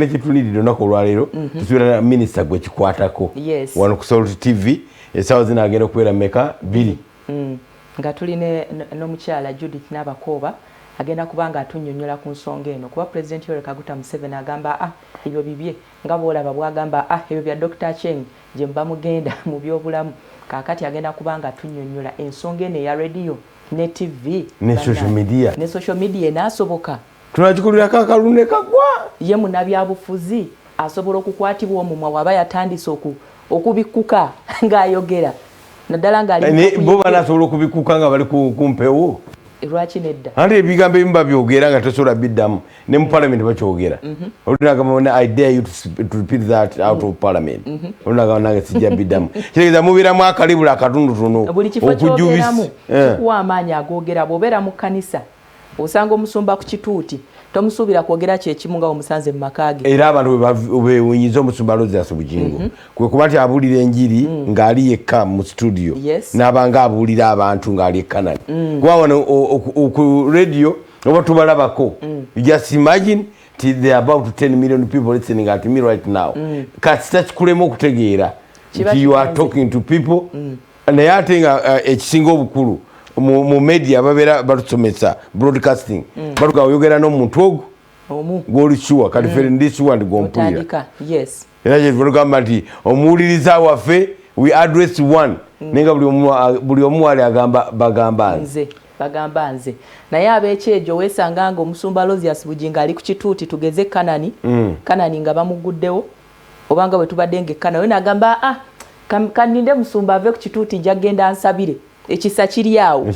Nekitulidde nako olwaleero tusubira minisita gwe kikwatako wano ku Salt TV essaawa zino agenda okubeera meka 2 nga tuli n'omukyala Judith Nabakooba agenda kubanga atunnyonnyola ku nsonga eno kuba President Yoweri Kaguta Museveni agamba ebyo bibye nga bw'olaba bw'agamba ebyo bya Dr. Acheng gye bamugenda mu byobulamu kaakati agenda kubanga atunnyonnyola ensonga eno eya radio ne TV ne social media enaasoboka tunakikulirako akalunde kagwa ye munnabyabufuzi asobola okukwatibwa omumwa waba yatandise okubikuka ng'ayogera naddala bo banasobola okubikuka nga bali kumpewo lwaki nedda ate ebigambo ebimu babyogera nga tosobola biddamu ne mu parliament bakyogera olunagamba I dare you to repeat that out of parliament olunagamba nange sijja biddamu kitegeeza mubeeramu akalibula akatundutono buli kifo kyogeramu kikuwa amaanyi agogera bw'obeera mu kkanisa osanga omusumba ku kituuti tomusuubira kwogera kyekimu nga omusanze mu maka ge era abantu bewunyiza omusumba Rogers Bujingo kwe kuba nti abuulira enjiri ng'ali yekka mu studio n'abanga abuulira abantu ng'ali ekkanani kuba wano ku radio oba tubalabako just imagine they are about 10 million people listening at me right now kasita kikulema okutegeera nti you are talking to people naye ate nga ekisinga obukulu mu media babera batusomesa broadcasting baluga oyogera n'omuntu ogwo gw'oli sure kati fere ndi sure ndi gompulira era kye tulugamba nti omuwuliriza waffe we address one nenga buli omu wali bagamba nze naye ab'ekyejo weesanga nga omusumba Rogers Bujingo ali ku kituuti tugeze kanani nga bamuguddewo obanga bwe tubadde ng'ekkanani we n'agamba kaninde musumba ave ku kituuti njagenda ansabire ekisa kiri awo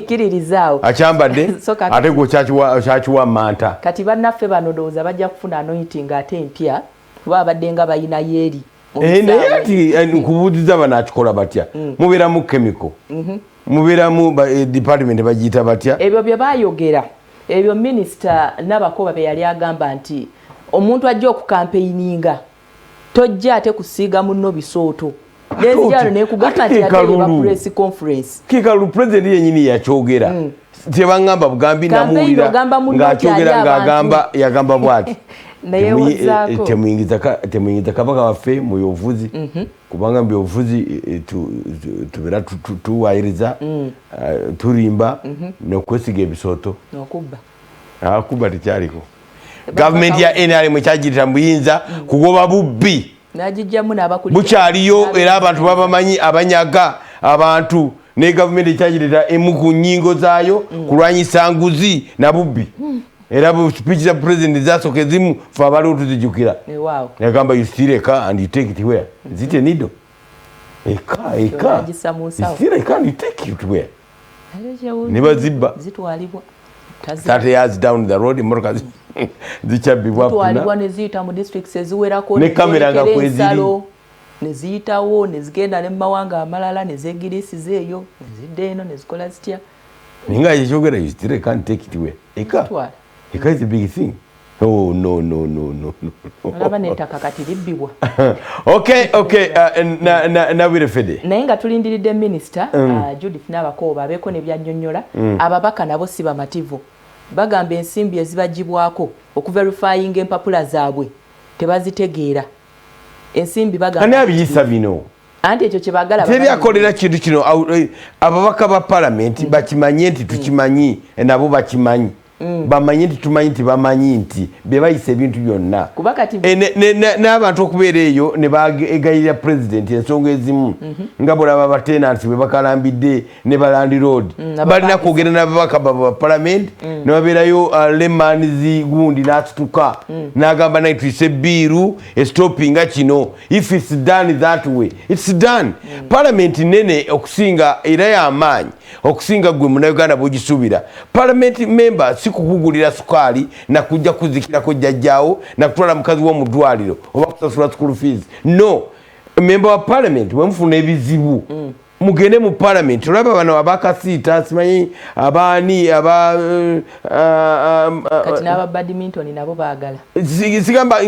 kiririzawo akyambadde ate gwe kyakiwa manta kati bannaffe bano ndowooza bajja kufuna anointing ate empya kuba abadde nga bayina yeeri naye ati nkubuuziza banakikola batya mubeeramu chemical mubeeramu department bagiyita batya ebyo bye bayogera ebyo minisita Nabakooba be yali agamba nti omuntu ajja okukampeininga tojja ate kusiiga munno bisooto Nezijalo nekugamba nti yateba press conference. Kikalu president yenyini yakyogera. Tebangamba bugambi namuwira ng'akyogera ng'agamba yagamba bwati. Naye wazako. Temuyingiza kabaka waffe mu byobufuzi. Kubanga mu byobufuzi tubera tuwayiriza turimba n'okwesiga ebisooto. N'okubba. Kubba tekyaliko. Government ya NRM kyagirira muyinza kugoba bubbi. Najijjamu n'abakulira bukyaliyo era abantu babamanyi abanyaga abantu ne government ekyagirira emu ku nnyingo zaayo kulwanyisa nguzi na bubbi era bu speech za president zasooka ezimu fe abaliwo tuzijjukira yagamba you steal a car and you take it where is it a needle a car you steal a car and you take it where ne bazibba zitwalibwa 30 years down the road motoka zikyabibwa twalibwa ne ziyita mu districts eziwerako ne kamera nga kweziri ne ziyitawo ne zigenda ne mawanga amalala ne zegirisi zeeyo zidde eno ne zikola zitya ninga yekyogera you still can't take it away eka is a big thing no olaba n'ettaka kati libbibwa okay nawire fede naye nga tulindiridde minisita Judith Nabakooba abeeko ne byannyonnyola ababaka nabo si bamativu bagamba ensimbi ezibagibwako okuverifying empapula zaabwe tebazitegeera ensimbi bagamba ani abiyisa bino anti ekyo kyebagala teri akolera kintu kino ababaka ba parliament bakimanye nti tukimanyi nabo bakimanyi bamanyi nti tumanyi nti bamanyi nti bebayisa ebintu byonna n'abantu okubeera eyo ne bagayirira president ensonga ezimu nga bolaba abatenansi bwe bakalambidde ne balandi road balina kwogera n'ababaka ba parliament ne babeerayo lemans gundi n'asituka n'agamba naye tuyise ebbiiru estopinga kino if it's done that way it's done parliament nene okusinga era y'amaanyi okusinga gwe munnayuganda bw'ogisuubira parliament member si kukugulira sukaali na kujja kuzikirako jjajjaawo na kutwala mukazi w'omu ddwaliro oba kusasula school fees no member wa parliament bwemufuna ebizibu mugende mu parliament olaba bano abakasiita simanyi abaani kati n'aba badminton nabo baagala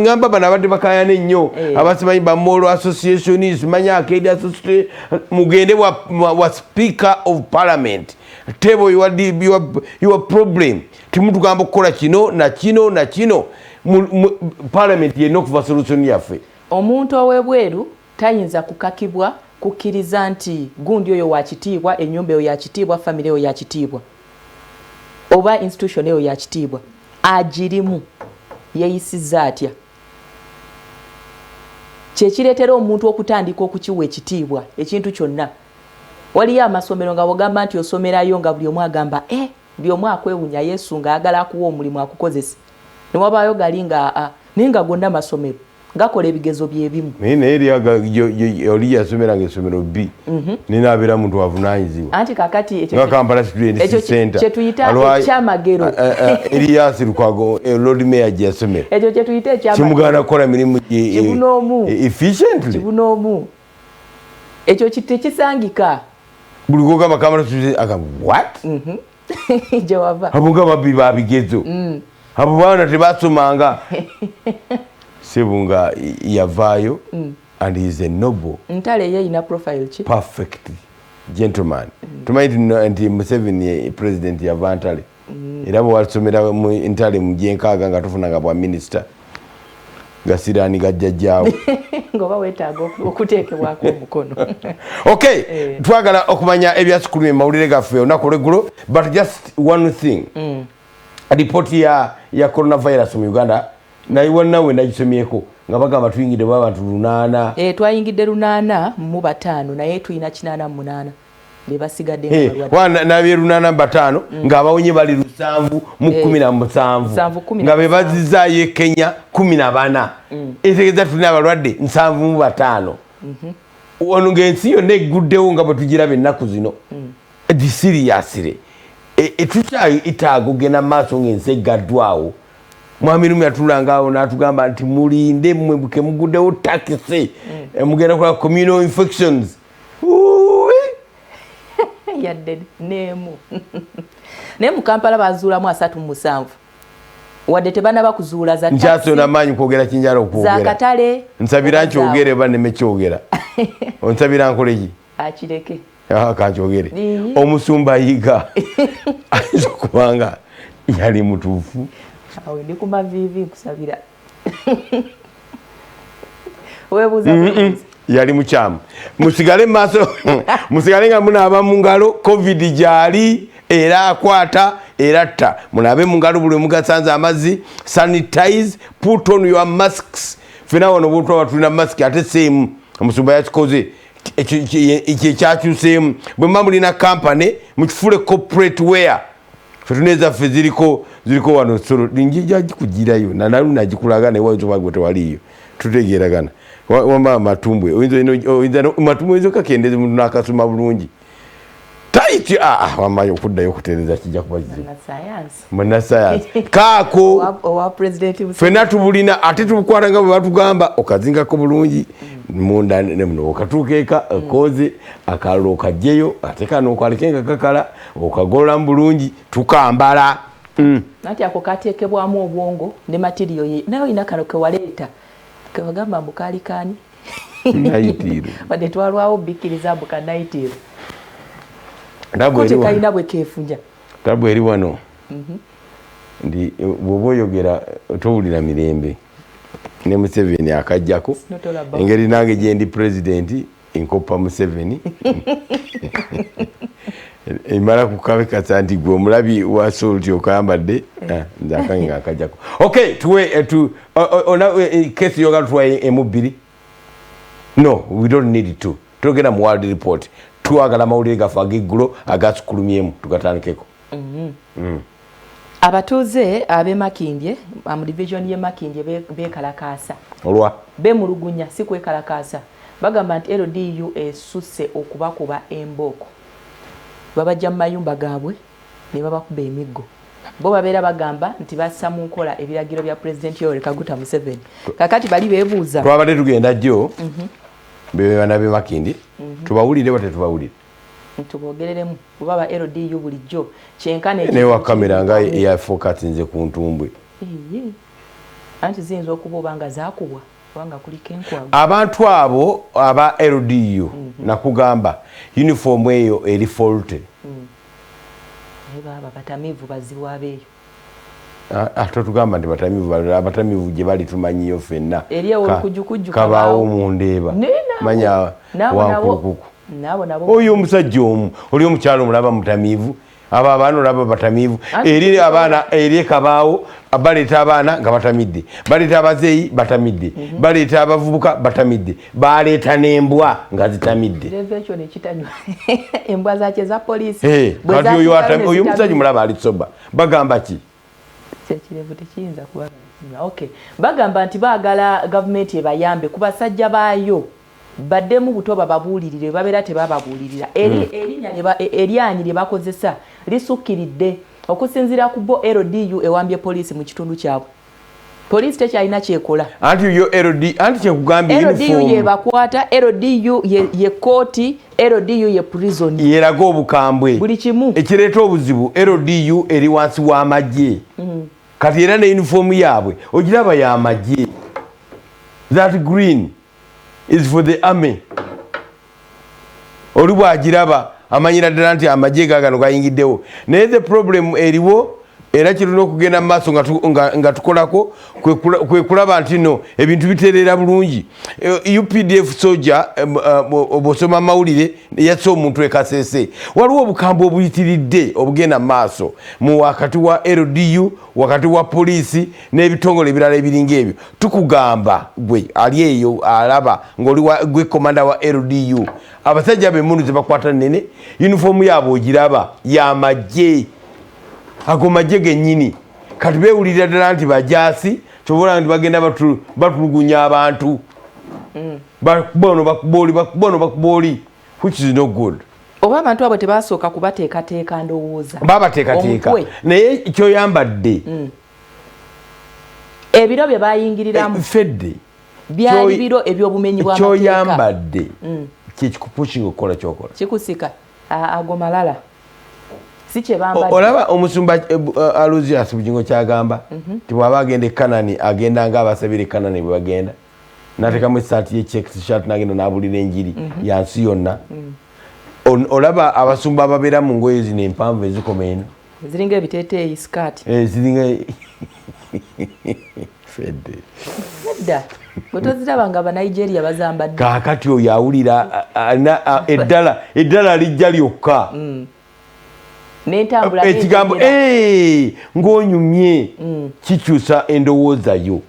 ngamba bano abadde bakayana ennyo abasimanyi ba Moro Association simanyi Arcade Association mugende wa speaker of parliament table your problem timutugamba okukola kino na kino na kino parliament yenna okuva solution yaffe. Omuntu ow'ebweru tayinza kukakibwa kukkiriza nti gundi oyo wa kitiibwa, ennyumba eyo ya kitiibwa, famire eyo ya kitiibwa oba institution eyo ya kitiibwa. Agirimu yeeyisizza atya. Kyekireetera omuntu okutandika okukiwa ekitiibwa ekintu kyonna. Waliyo amasomero nga bw'ogamba nti osomerayo nga buli omu agamba buli omu akwewunya yeesunga ayagala akuwa omulimu akukozesa. Ne wabaayo gali nga naye nga gonna masomero gakola ebigezo byebimu. Naye oli yasomeranga essomero B ninaabeera muntu avunaanyizibwa. Anti kakati nga Kampala Student Center kye tuyita ekyamagero. Elias Lukwago Lord Mayor gye yasomera. Ekyo kye tuyita ekyamagero. Kimugaana kukola mirimu efficiently. Kibunoomu. Ekyo tekisangika. Buli gwogamba Kampala Student agamba what? Gye wava. Abo nga babbi ba bigezo. Abo baana tebasomanga. Sebunga yavaayo and he is a noble. Ntale ye ina profile ki? Perfect gentleman. Tumanyi nti Museveni president yava Ntale. Era bwe wasomera mu Ntale mu gyenkaaga nga tufunanga bwa minister. Gasirani gajjajjaawo. Ngoba weetaaga okuteekebwako omukono. Okay, twagala okumanya ebyasukulu mu mawulire gaffe olunaku olw'eggulo, but just one thing. Ripoti ya coronavirus mu Uganda naye nawe nagisomyeko nga bagamba tuyingidde abantu 8. Twayingidde 8 mu 5 naye tuyina 88 be basigadde nga nabye 8 nga abawonye bali 7 mu 17 nga be bazizaayo Kenya 14. Etegeeza tulina abalwadde 7 mu 5. Ono ng'ensi yonna egguddewo nga bwe tugiraba ennaku zino. Seriously etukyayitaaga ogenda mu maaso ng'ensi eggaddwawo. Mwami Numu yatulangaawo n'atugamba nti mulinde mmwe buke muguddewo takisi mugenda kola communal infections. Yadde neemu. Naye mu Kampala bazuulamu 37. Wadde tebanaba kuzuula za taxi. Nkyasona amaanyi kwogera kinjala okwogera. Za katale. Nsabira nkyogere banneme kyogera. Onsabira nkole ki? Akireke. Kankyogere. Omusumba yiga. Ayinza okubanga yali mutuufu. Awe ndi ku mavivi nkusabira. Weebuuza yali mukyamu. Musigale maaso musigale nga munaaba mu ngalo covid gyali era akwata era tta. Munaabe mu ngalo buli mugasanze amazzi. Sanitize, put on your masks. Fena wano buntu abatulina mask ate same omusumba yakikoze ekyakyuseemu. Bwe mba mulina company mukifule corporate wear. Fetuneza ffe ziriko wano solo njija gikugirayo nanalu nagikulaga ne wazo bagwe tewaliyo tutegeragana wama matumbwe oyinza matumbwe oyinza kakendeze mundu nakasuma bulungi taiti wamayo okuddayo okutereza kijja kuba muna science kaako owa president fena tubulina ate tubukwata nga bwe batugamba okazingako bulungi munda nemuno okatuukeeka koze akalalo okajjeyo ate kano okwalekenga kakala okagolola bulungi tukambala. Nati ako kateekebwamu obwongo ne materiyo ye naye olina kano kewaleeta kebagamba mbukalikani naitiiro wadde twalwawo bikkiriza mbukanayitiiro kote kalina bwe keefunya tabu eri wano ndi bw'oba oyogera towulira mirembe ne Museveni akajjako engeri nange gye ndi pulezidenti enkoppa Museveni imala kukabekasa nti gwe omulabi wa solti okayambadde nze akange nga akajjako. Okay, tuwe ona kesi yogala tuwaye M2. No, we don't need to. Tugenda mu World Report. Tuwagala amawulire gaffe ag'eggulo agasukulumyemu tugatandikeko. Abatuuze ab'e Makindye mu division y'e Makindye beekalakaasa. Olwa? Beemulugunya si kwekalakaasa. Bagamba nti LDU esusse okubakuba embooko. Babajja mu mayumba gaabwe ne babakuba emiggo. Bo babeera bagamba nti bassa mu nkola ebiragiro bya Pulezidenti Yoweri Kaguta Museveni. Kakati bali beebuuza. Twabadde tugenda jjo bebana b'e Makindye tubawulire bate tubawulire. Tubogereremu kuba ba LDU bulijjo kyenkane ne wa kamera nga ya focus nze ku ntumbwe. Anti zinzo okuba nga zaakubwa kubanga kuliko enkwago. Abantu abo aba LDU nakugamba uniform eyo eri fault. Baba batamivu bazibu abeeyo. Totugamba nti abatamivu gye bali tumanyiyo ffenna kujukujju kabaawo mu Ndeeba manya wankulukuku oyo omusajja omu oli omukyalo omulaba mutamiivu abo abaana olaba batamiivu eri abaana eri kabaawo baleeta abaana nga batamidde baleeta abazeeyi batamidde baleeta abavubuka batamidde baleeta n'embwa nga zitamidde embwa zakye za poliisi kati oyo omusajja mulaba ali soba bagamba ki kyekirevu tekiyinza kuba okay bagamba nti baagala gavumenti ebayambe ku basajja baayo baddemu buto bababuulirire babeera tebababuulirira eryanyi lye bakozesa lisukkiridde okusinziira ku bo LDU ewambye poliisi mu kitundu kyabwe poliisi tekyalina kyekola anti kyekugambye LDU yebakwata LDU ye kooti LDU ye prison yeraga obukambwe buli kimu ekireeta obuzibu LDU eri wansi w'amagye kati era ne uniform yaabwe ogiraba y'amagye that green is for the army oli bwagiraba amanyira ddala nti amagye gaagano gayingiddewo naye the problem eriwo era kirina okugenda mu maaso nga tukolako kwe kulaba nti no ebintu bitereera bulungi UPDF soja bw'osoma amawulire yasse omuntu ekaseese waliwo obukambwe obuyitiridde obugenda mu maaso mu wakati wa LDU wakati wa poliisi n'ebitongole ebirala ebiringa ebyo tukugamba gwe ali eyo alaba ng'oli gwe komanda wa LDU abasajja b'emmundu ze bakwata nnene yunifoomu yaabwe ogiraba y'amagye ago magye gennyini kati beewulirira ddala nti bajaasi kyobola nti bagenda batulugunya abantu bono bakubooli which is no good oba abantu abo tebasooka kubateekateeka ndowooza babateekateeka naye kyoyambadde ebiro bye bayingiriramu fedde byali biro eby'obumenyi bw'amateeka kyoyambadde kyekikupushinga okukola kyokola kikusika ago malala olaba omusumba Aloysius Bugingo kyagamba ti bw'aba agenda Kanani agenda ng'abasabire Kanani bwe bagenda n'ateekamu essaati y'echecks shirt n'agenda n'abulira enjiri yansi yonna olaba abasumba ababeera mu ngoye zino empanvu ezikoma eno ziringa ebiteeteeyi skirt ziringa fedde edda bwe toziraba nga Abanigeria bazambadde kaakati oyo awulira eddala lijja lyokka ekigambo ng'onyumye kikyusa endowooza yo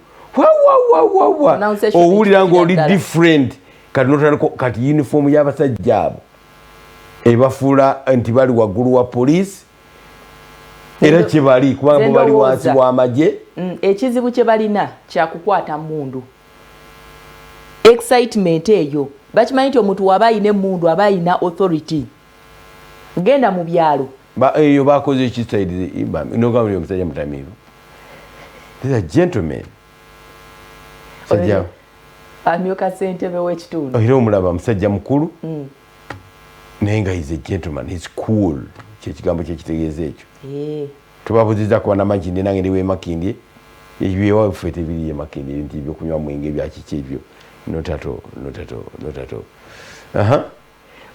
owulira ng'oli different kati uniform y'abasajja abo ebafuula nti bali waggulu wa poliisi era kyebali kubanga bo bali wansi w'amagye ekizibu kye balina kyakukwata mmundu excitement eyo bakimanyi nti omuntu waba ayina emmundu aba ayina authority genda mu byalo eyo bakoze ekisaidize nogambuli omusajja mutamiivu these are gentlemen amyuka ssentebe w'ekitundu era omulaba musajja mukulu naye nga he's a gentleman he's cool kyekigambo kyekitegeeza ekyo tubabuzizza kuba namakindi nange ndiwe makindi ebyewaffe tebiriye makindi ebintu ebyokunywa mwenge byakiki ebyo notato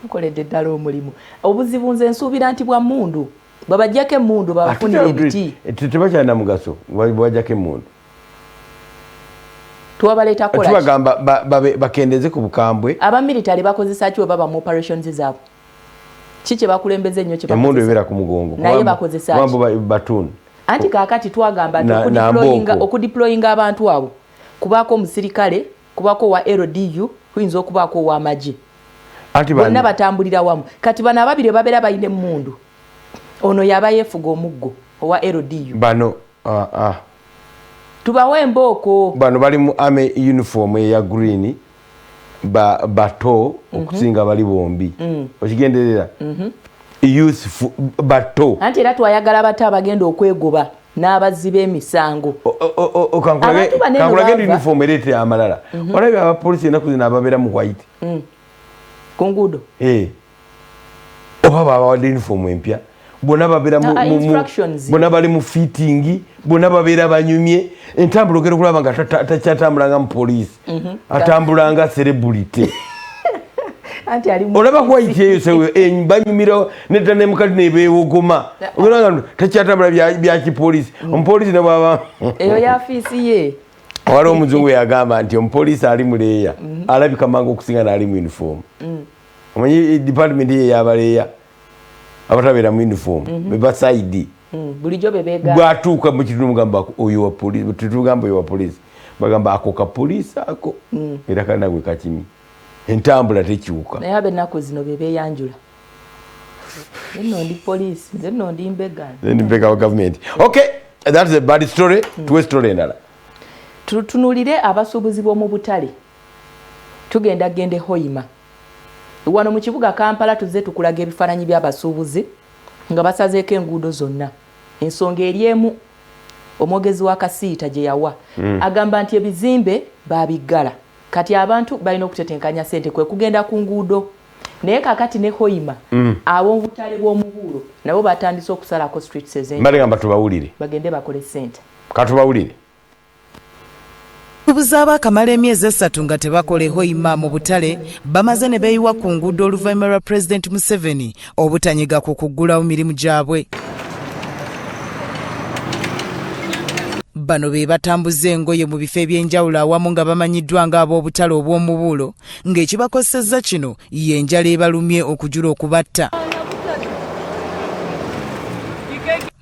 nkoledde ddala omulimu obuzibu nze nsuubira nti bwa mmundu bwabajjako emmundu babafunira ebiti tebakyalina mugaso bwabajjako emmundu tuwabaleeta kola tubagamba bakendeze ku bukambwe abamilitale bakozesa ki baba mu operations zaabwe kiki bakulembeza ennyo kye emmundu ebeera ku mugongo naye bakozesa ki batun anti kaakati twagamba nti okudeployinga abantu abo kubaako omusirikale kubaako wa LDU kuyinza okubaako ow'amagye bonna batambulira wamu kati bano ababiri babeera bayina emmundu ono yaba yeefuga omuggo owa LDU bano tubawe embooko bano bali mu army uniform eya green bato okusinga bali bombi okigenderera youth bato anti era twayagala bato abagenda okwegoba n'abazzi b'emisango kankulage uniform ereetera amalala olabye abapoliisi ennaku zino ababeera mu white ku nguudo oba babawadde uniform empya bonna babeera bonna bali mu fitting bonna babeera banyumye entambula ogera okulaba nga takyatambulanga mu poliisi atambulanga celebrity anti ali olaba kwa iteyo sewe banyumira netane mukati ne bewogoma olanga takyatambula bya kipolisi omupolisi ne baba eyo ya afisi ye wali omuzungu yagamba nti omupolisi ali muleeya alabika mangu okusinga n'ali mu uniform omanyi department ye yabaleeya abatabeera mu uniform bebasaidi bulijjo bebega bwatuuka mu kitundu mugamba oyo wa polisi tutugamba oyo wa polisi bagamba ako ka polisi ako era kana gwe kakimi entambula tekyuka naye abennaku zino bebeyanjula nno ndi polisi nno ndi mbega wa government. Okay, that's a bad story. Tuwe story endala tutunulire abasuubuzi b'omu butale tugenda gende Hoima wano mu kibuga Kampala tuzze tukulaga ebifaananyi by'abasuubuzi nga basazeeko enguudo zonna ensonga eri emu omwogezi wa Kasiita gye yawa agamba nti ebizimbe babiggala kati abantu balina okutetenkanya ssente kwe kugenda ku nguudo naye kakati ne Hoima ab'obutale bw'omubuulo nabo batandise okusalako streets ezenjawulo mbaligamba tubawulire bagende bakole ssente katubawulire Buzaaba kamala emyezi 3 nga tebakole Hoima mu butale bamaze ne beeyiwa ku nguudo oluvannyuma lwa President Museveni obutanyiga ku kuggulawo mirimu gyabwe. Bano be batambuza engoye mu bifo eby'enjawulo awamu nga bamanyiddwa ng'ab'obutale obw'omubuulo ng'ekibakosezza kino y'enjala ebalumye okujula okubatta.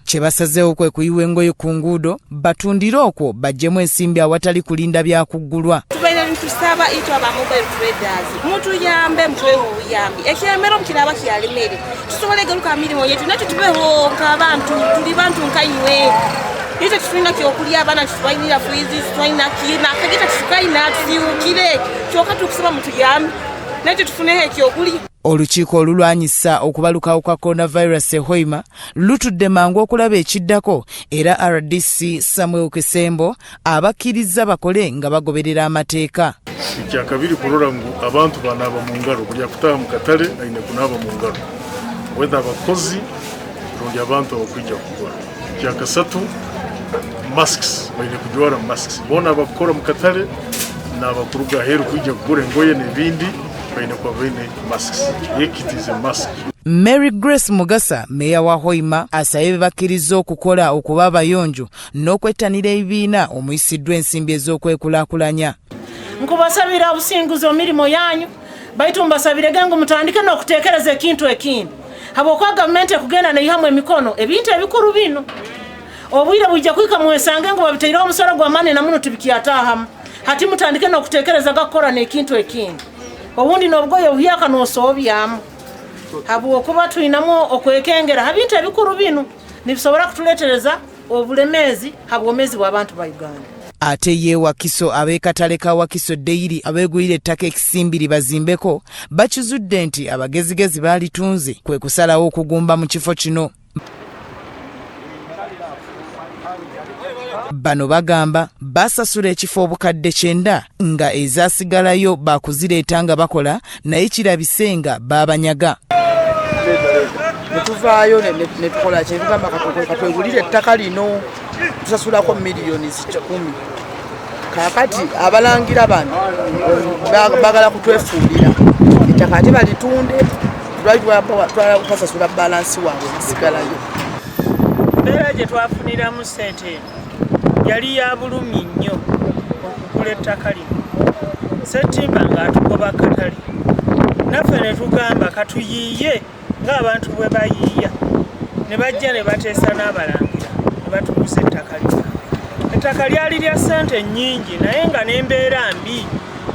Kye basazeewo kwe kuyiwa engoye ku nguudo batundire okwo bajjemu ensimbi awatali kulinda byakuggulwa. Tubaire ntusaba itwa ba mobile traders mutuyambe mutwewo obuyambi ekyemero mukiraba kyali mmere tusobole galuka mirimo yetu nati tubeho nk'abantu tuli bantu nkanywe ite tufuna kyokulya abana tufainira freeze tufina kina kagita tukaina tuziukire kyoka tukusaba mutuyambe nati tufune ekyokulya. Olukiiko olulwanyisa okubalukawo kwa coronavirus Hoima lutudde mangu okulaba ekiddako era RDC Samuel Kisembo abakkiriza bakole nga bagoberera amateeka. Kyakabiri kulola ngu abantu banaaba mu ngalo buli akutaba mu katale ayine kunaaba mu ngalo whether abakozi rundi abantu abakwijja kukola. Kyakasatu masks bayine kujwara masks bona abakora mu katale n'abakuruga heru kwijja kugura engoye n'ebindi bayine kuba bayine masks yekitize mask. Mary Grace Mugasa meya wa Hoima asabye bakkiriza okukola okuba abayonjo n'okwettanira ebibiina omuyisiddwa ensimbi ez'okwekulaakulanya. Nkubasabira obusinguzi mirimo yanyu baitu mbasabire gangu mutandike n'okuteekereza ekintu ekindi habw'okuba gavumenti ekugenda neyihamu emikono ebintu ebikulu bino obwire bujja kwika mwesange ngu babiteireho omusolo gw'amaanyi namuno tubikyataahamu hati mutandike n'okuteekereza gakukora n'ekintu ekindi obundi n'obugoye obuhyaka n'osoobyamu habw'okuba tulinamu okwekengera habintu ebikulu bino nibisobola kutuleetereza obulemeezi habw'omezi bw'abantu ba Uganda. Ate ye Wakiso ab'ekatale ka Wakiso Dairy abeegulira ettaka ekisimbiri bazimbeko bakizudde nti abagezigezi baalitunze kwe kusalawo okugumba mu kifo kino. Bano bagamba basasula ekifo obukadde 9 nga ezaasigalayo bakuzireeta nga bakola naye kirabisenga babanyaga. Netuvaayo netukola kyebigamba katwegulire ettaka lino tusasulako miliyoni 10. Kakati abalangira bano bagala kutwefuulira ettaka ate balitunde twasasula balansi waabwe basigalayo. Embeera gye twafuniramu ssente yali ya bulumi nnyo okugula ettaka lino Ssettimba ng'atugoba katale naffe ne tugamba katuyiiye ng'abantu bwe bayiiya ne bajja ne bateesa n'abalangira ne batuguza ettaka lino. Ettaka lyali lya ssente nnyingi naye nga n'embeera mbi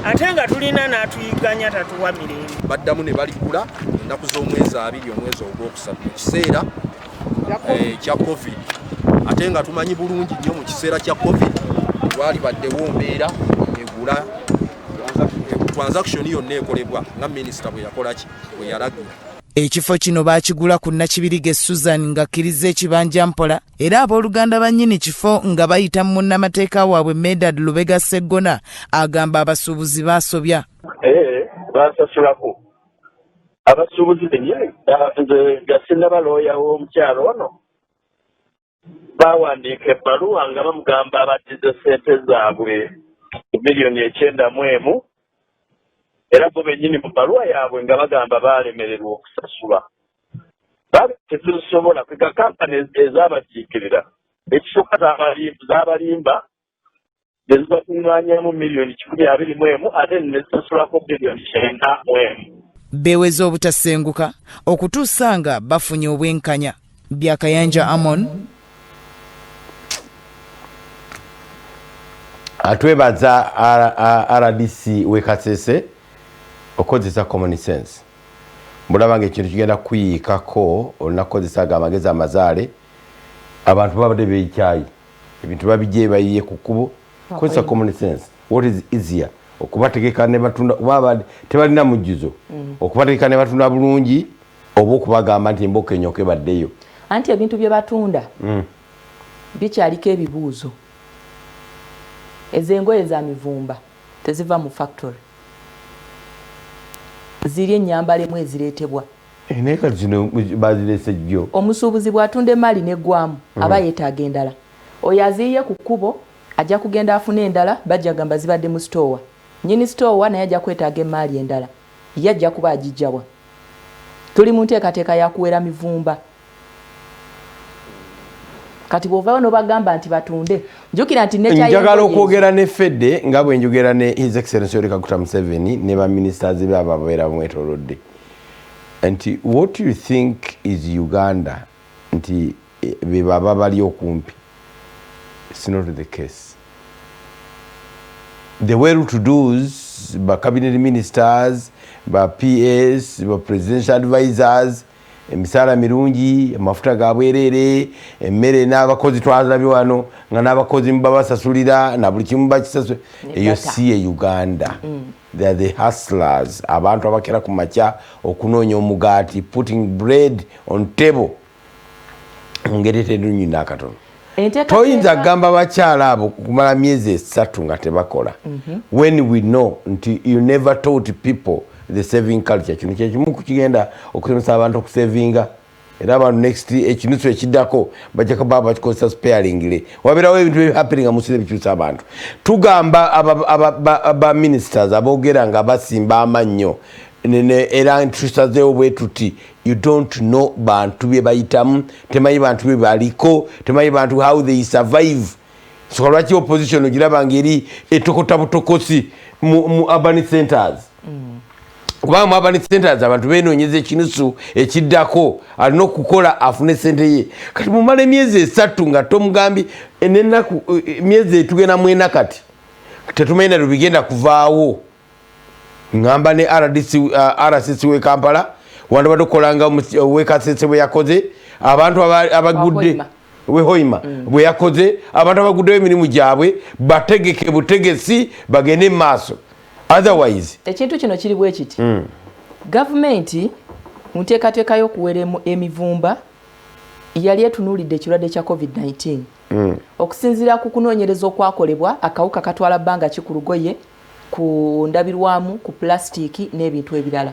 ate nga tulina n'atuyiganya tatuwa mirembe. Baddamu ne baligula ennaku z'omwezi 2 omwezi ogwokusatu mu kiseera kya COVID ate nga tumanyi bulungi nnyo mu kiseera kya COVID twali baddewo mbeera egula transaction yonna ekolebwa nga minisita bwe yakola ki bwe yalagira. Ekifo kino baakigula ku Nakibirige Susan ng'akkiriza ekibanja mpola era abooluganda bannyini kifo nga bayita mu munnamateeka waabwe Medad Lubega Sseggona agamba abasuubuzi baasobya. Baasasulako abasuubuzi bennyini nze gasinda balooya w'omukyalo ono bawandiika ebbaluwa nga bamugamba abaddize ssente zaabwe miliyoni 9 mu emu era bo bennyini mu bbaluwa yaabwe nga bagamba baalemererwa okusasula tetusobola kwega kampani ezaabakiikirira ekisooka z'abalimba nezibakuŋŋaanyamu miliyoni 121 ate nezisasulako miliyoni 91 beeweza obutasenguka okutuusa nga bafunye obwenkanya. Byakayanja Amon. Atwebaza RDC wekasese okozesa common sense. Mulabanga ekintu kigenda kuyiikako olunakukozesa amagezi amazaale abantu babadde beekyayi ebintu babijje bayiye ku kkubo kozesa common sense. What is easier okubategeka ne batunda baba tebalina mujjuzo okubategeka ne batunda bulungi oba okubagamba nti emboka enyoke baddeyo anti ebintu bye batunda bikyaliko ebibuuzo. Ezengoye za mivumba teziva mu factory ziri ennyambala emu ezireetebwa eneka zino bazirese jjo omusuubuzi bw'atunda emmali neggwamu aba yeetaaga endala oyo aziiye ku kkubo ajja kugenda afuna endala bajja gamba zibadde mu sitowa nnyini sitowa naye ajja kwetaaga emmaali endala ye ajja kuba agijjawa. Tuli mu nteekateeka yakuwera mivumba kati bw'ovaayo n'obagamba nti batunde njukira nti njagala okwogera ne Fedde nga bwe njogera ne His Excellency Yoweri Kaguta Museveni ne ba ministers be ababeera mwetoolodde nti what you think is Uganda nti be baba bali okumpi. It's not the case. The well-to-dos, by cabinet ministers, by PS, by presidential advisors, emisala mirungi, amafuta ga bwerere, emmere n'abakozi twalabye wano nga n'abakozi mubabasasulira na buli kimu bakisasulira. Eyo si ye Uganda. They are the hustlers. Abantu abakera ku makya okunoonya omugaati, putting bread on table. Ngerete nnyo n'akatono. Toyinza gamba bakyala abo kumala myezi 3 nga tebakola. When we know nti you never taught people the saving culture. Kino kyekimu kukigenda okusomesa abantu okusavinga era abantu next ekinusu ekiddako bajja kaba bakikozesa sparingly. Wabirawo ebintu happening amusire bikyusa abantu. Tugamba aba ministers aboogera nga basimba amannyo era ntusazeewo bwe tuti you don't know bantu bye bayitamu temanyi bantu bye baliko temanyi bantu how they survive. So lwaki opposition ogiraba ngeri etokota butokosi mu urban centers. Kubanga mu urban centers abantu beenoonyeza ekinusu ekiddako alina okukola afune sente ye. Kati mumala emyezi 3 nga tomugambi ennaku myezi tugenda mu enakati tetumanyi na bigenda kuvaawo. Ngamba ne RCC we Kampala wanda badokolanga wekasese bwe yakoze abantu abagudde we Hoima bwe yakoze abantu abagudde emirimu gyabwe bategeke butegesi bagende maaso. Otherwise ekintu kino kiri bwe kiti government munteekateeka y'okuwera emivumba yali etunuulidde ekirwadde kya COVID-19 okusinziira ku kunoonyereza okwakolebwa akawuka katwala bbanga ki ku lugoye ku ndabirwamu ku plastiki n'ebintu ebirala.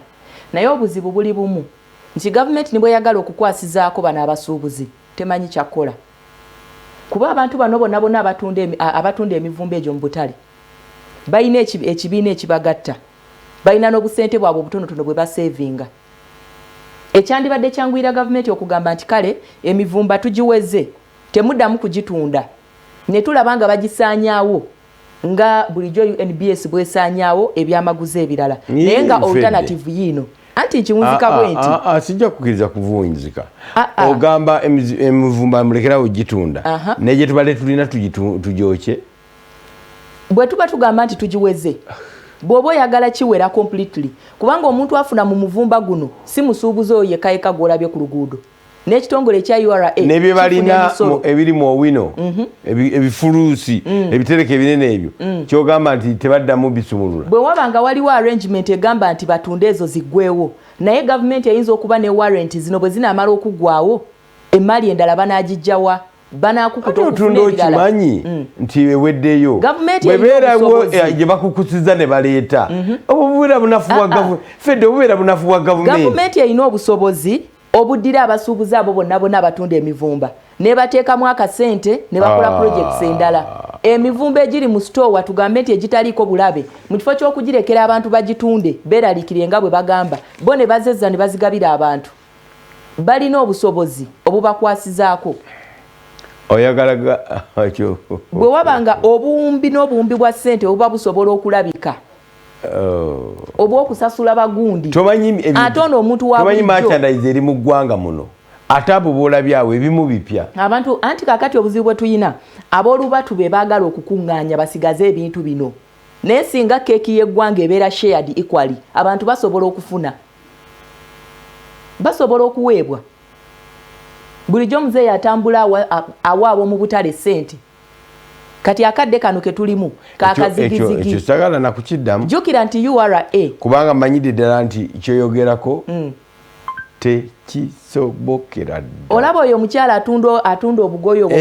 Naye obuzibu buli bumu nti gavumenti nibwe yagala okukwasizaako bano abasuubuzi temanyi kyakola kuba abantu bano bonna abatunda emivumba egyo mu butale balina ekibiina ekibagatta balina n'obusente bwabwe obutonotono bwe basevinga. Ekyandibadde kyanguyira gavumenti okugamba nti kale emivumba tugiweze temuddamu kugitunda ne tulaba nga bagisaanyaawo nga bulijjo UNBS bwesaanyaawo ebyamaguzi ebirala naye nga alternative yino anti nkiwunzika bwenti sijja kukiriza kuvuunzika ogamba emivumba mulekerawo gitunda naye gye tubadde tulina tugyoke bwe tuba tugamba nti tugiweze bw'oba oyagala kiwera completely kubanga omuntu afuna mu muvumba guno si musuubuzi oyo yekayeka gw'olabye ku luguudo n'ekitongole ekya URA nebye balina ebiri mu owino ebifuluusi ebitereke ebinene ebyo kyogamba nti tebaddamu bisumulula. Bwe wabanga waliwo arrangement egamba nti batunde ezo ziggwewo naye gavumenti eyinza okuba ne warrant zino bwe zinaamala okuggwawo emmaali endala banaagijjawa banakukuta okufuna ebirala. Okimanyi nti eweddeyo bwebeerawo gye bakukusiza ne baleeta obubeera bunafu bwa gavumenti. Fedde obubeera bunafu bwa gavumenti. Gavumenti erina obusobozi obuddira abasuubuzi abo bonna abatunda emivumba ne bateekamu akasente ne bakola projects endala emivumba egiri mu store tugambe nti egitaliiko bulabe mu kifo ky'okugirekera abantu bagitunde beeralikire nga bwe bagamba bo ne bazezza ne bazigabira abantu balina obusobozi obubakwasizaako oyagalaga ekyo bwe wabanga obuwumbi n'obuwumbi bwa ssente obuba busobola okulabika obw'okusasula bagundi ate ono omuntu tomanyi merchandise eri mu ggwanga muno ate abo boolabyawo ebimu bipya abantu anti kakati obuzibu bwe tuyina aboolubatu be baagala okukuŋŋaanya basigaze ebintu bino naye singa keeki y'eggwanga ebeera shared equally abantu basobola okufuna basobola okuweebwa bulijjo omuzeeyi atambula awa ab'omu butale ssente kati akadde kano ke tulimu kakazigizigi ekyo sagala nakukiddamu jjukira nti URA kubanga manyidde ddala nti kyeyogerako tekisobokera dda olaba oyo omukyala atunda obugoyo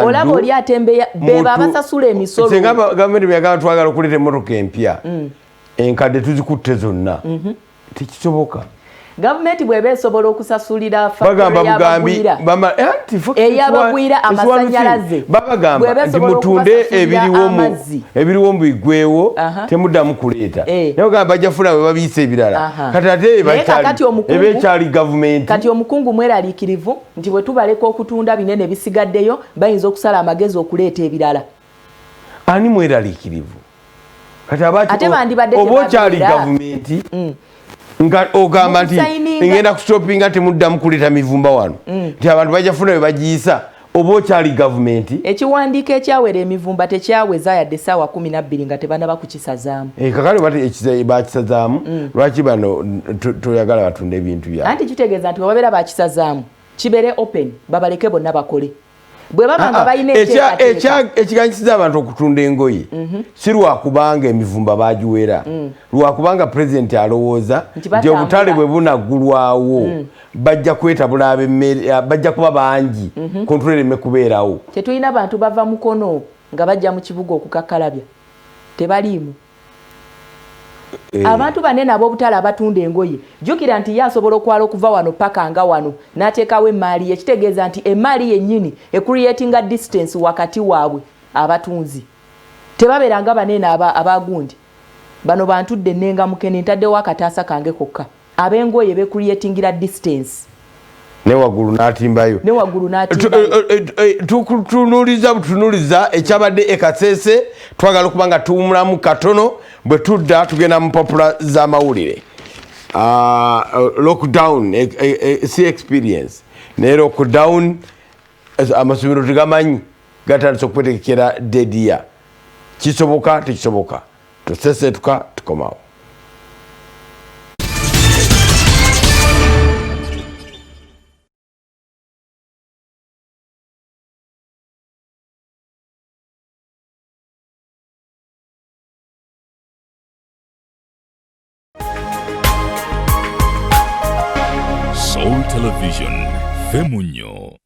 olaba oli atembeya beba abasasula emisolo senga gavumenti byagala twagala okuleeta emmotoka empya enkadde tuzikutte zonna tekisoboka gavumenti bw'eba esobola okusasulira bagamba bugambi eyabagwira amasanyalaze babagamba nti mutunde ebiriwo mu bigwewo temuddamu kuleeta naye bagamba bajja funa bwe babiisa ebirala kati ate ebekyali gavumenti kati omukungu mweraliikirivu nti bwe tubaleka okutunda binene bisigaddeyo bayinza okusala amagezi okuleeta ebirala ani mweraliikirivu kati oba okyali gavumenti nga ogamba nti ngenda kustopinga temuddamu kuleeta mivumba wano nti abantu bajja funa bwe bagiyisa oba okyali gavumenti ekiwandiiko ekyawera emivumba tekyaweza yadde essaawa 12 nga tebanaba kukisazaamu kakale bakisazaamu lwaki bano toyagala batunda ebintu byabwe anti kitegeeza nti webabeera bakisazaamu kibeere open babaleke bonna bakole bwe babanga balina ekiganyisiza abantu okutunda engoye si lwakubanga emivumba bagiwera lwakubanga pulezidenti alowooza nti obutale bwe bunaggulwawo bajja kwetabula ab'emmere bajja kuba bangi kontrole ereme kubeerawo tetulina bantu bava mukono nga bajja mu kibuga okukakkalabya tebaliimu abantu banene ab'obutale abatunda engoye jjukira nti ye asobola okwala okuva wano paka nga wano n'ateekawo emmaali ye kitegeeza nti emmaali yennyini ecreatinga distance wakati waabwe abatunzi tebabeera nga banene abagundi bano bantudde ennenga mukene ntaddewo akataasa kange kokka ab'engoye becreatingira distance newaggulu n'atimbayo tutunuliza ekyabadde ekaseese twagala okuba nga tuwumulamu katono bwe tudda tugenda mu popula z'amawulire lockdown si experience naye lockdown amasomero tegamanyi gatandise okwetekekera dediya kisoboka tekisoboka tusesetuka tukomawo Soul Television, Femunyo.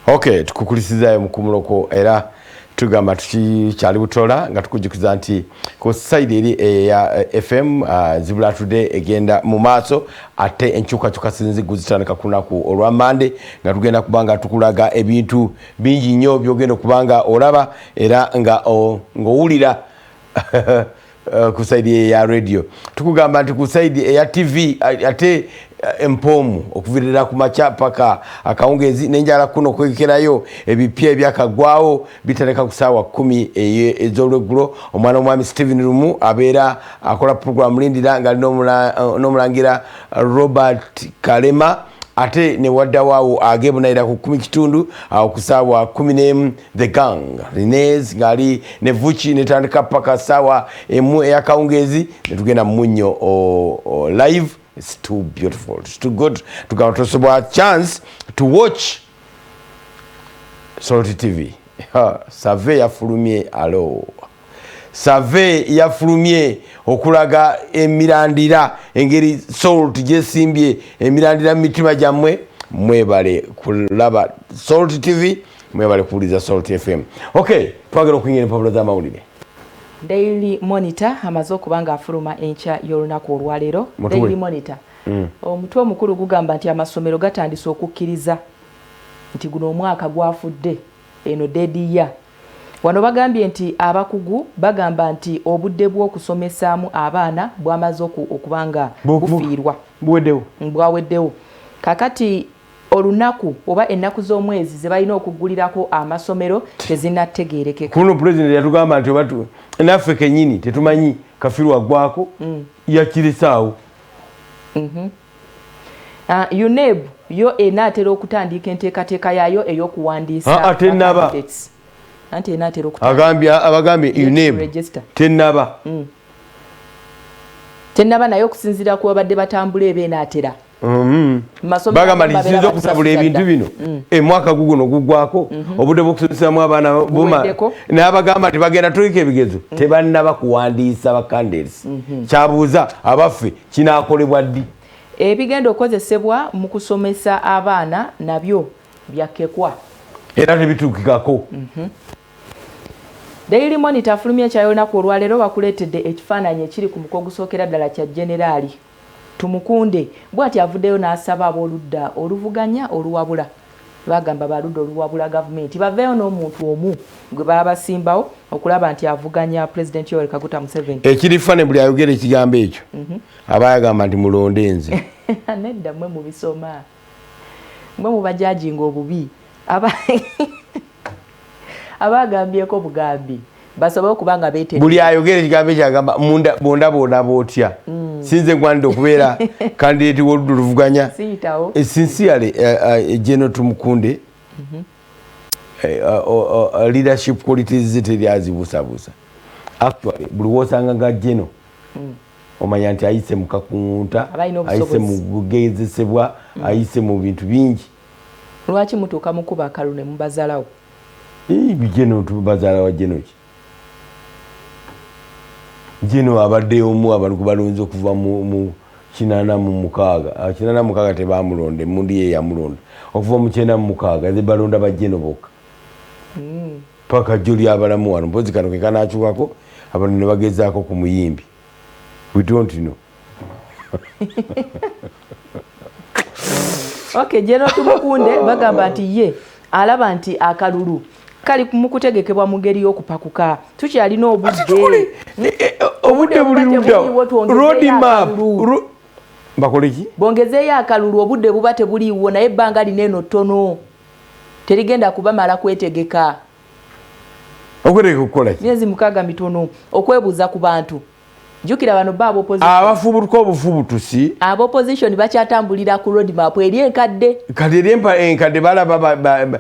Okay, tukukulisizayo mukumuloko era tugamba tukikyali butola nga tukujjukiza nti ku side eri ya FM Zibula Today egenda mu maaso ate enkyukakyuka sinzigu zitandika ku lunaku olwa Monday nga tugenda kubanga tukulaga ebintu bingi nnyo byogenda kubanga olaba era nga ng'owulira ku side ya radio tukugamba nti ku side ya TV ate empomu okuvirira ku macha paka akawungezi nenjala kuno kwekerayo ebipya ebyakagwawo bitaleka ku saawa 10 ez'olweggulo omwana omwami Steven Rumu abeera akola program lindira nga n'omulangira Robert Kalema ate ne wadda waawo agebunayira ku 10 kitundu ku saawa 11 the gang Rinez ngali ne Vuchi netandika paka saawa emu eyakawungezi netugenda munnyo live. It's too beautiful. It's too good to go to a chance to watch Salty TV. Save ya fulumye alo. Save ya fulumye okulaga emirandira engeri Salty gyesimbye emirandira mitima jammwe mwebale kulaba Salty TV mwebale kuuliza Salty FM. Okay, twagala okunyera empapula z'amawulire. Daily Monitor amaze okubanga afuluma enkya y'olunaku olwaleero. Daily Monitor omutwe omukulu gugamba nti amasomero gatandise okukkiriza nti guno omwaka gwafudde eno dediya. Wano bagambye nti abakugu bagamba nti obudde bw'okusomesaamu abaana bwamaze okubanga bufiirwa bwaweddewo. Kakati olunaku oba ennaku z'omwezi ze balina okuggulirako amasomero tezinnategeerekeka. Kuno president yatugamba nti obatu naffe kennyini tetumanyi kafiru agwako yakirisaawo. UNEB yo enaatera okutandika enteekateeka yaayo ey'okuwandiisa anti enaatera abagambye UNEB tennaba naye okusinziira ku babadde batambula eba enaatera bagamba lisinza okusabula ebintu bino mwaka guguno gugwako obudde bw'okusomesaamu abaana bumaddeko n'abagamba nti bagenda tulika ebigezo tebannaba kuwandiisa bakandelesi kyabuuza abaffe kinaakolebwa ddi. Ebigenda okozesebwa mu kusomesa abaana nabyo byakekwa era tebituukikako. Daily Monitor afulumya ekyayolunaku olwaleero bakuleetedde ekifaananyi ekiri ku muko ogusookera ddala kya Generaali Tumukunde bw'ati avuddeyo n'asaba ab'oludda oluvuganya oluwabula. Bagamba baludda oluwabula gavumenti baveeyo n'omuntu omu gwe baba basimbawo okulaba nti avuganya President Yoweri Kaguta Museveni. Ekiri fane buli ayogera ekigambo ekyo aba yagamba nti mulonde nze. Nedda mmwe mubisoma mmwe mubajajinga obubi abagambyeko bugambi basobola okubanga beetegereza. Buli ayogera ekigambo ekyo agamba bonda bootya. Sinze ngwanidde okubeera candidate w'oludda oluvuganya. Sincerely General Tumukunde leadership qualities ze teryazibuusabuusa. Actually buli wosanga ga General omanya nti ayise mu kakunta, ayise mu kugezesebwa, ayise mu bintu bingi. Lwaki mutuuka mukuba akalu ne mubazalawo? General tubazalawo General ki? General abadde omu abantu balonze okuva mu 86 86 tebamulonde mundi ye yamulonda okuva mu 96 ze balonda ba General bokka paka juli abalamu wano mpozi kano kekanachukako abantu ne bagezaako ku muyimbi. We don't know. Okay, General Tumukunde bagamba nti ye alaba nti akalulu kali mukutegekebwa mu ngeri y'okupakuka. Tukyalina obudde buli road map bakoleki bongezeeyo akalulu obudde buba tebuliiwo naye ebbanga lineeno ttono terigenda kubamala kwetegeka. Okwetegeka okukola ki? Myezi 6 mitono okwebuuza ku bantu. Jukira bano baba opposition. Abafubutuka obufubutusi. Aba opposition bakyatambulira ku road map eri enkadde. Kati eri enkadde balaba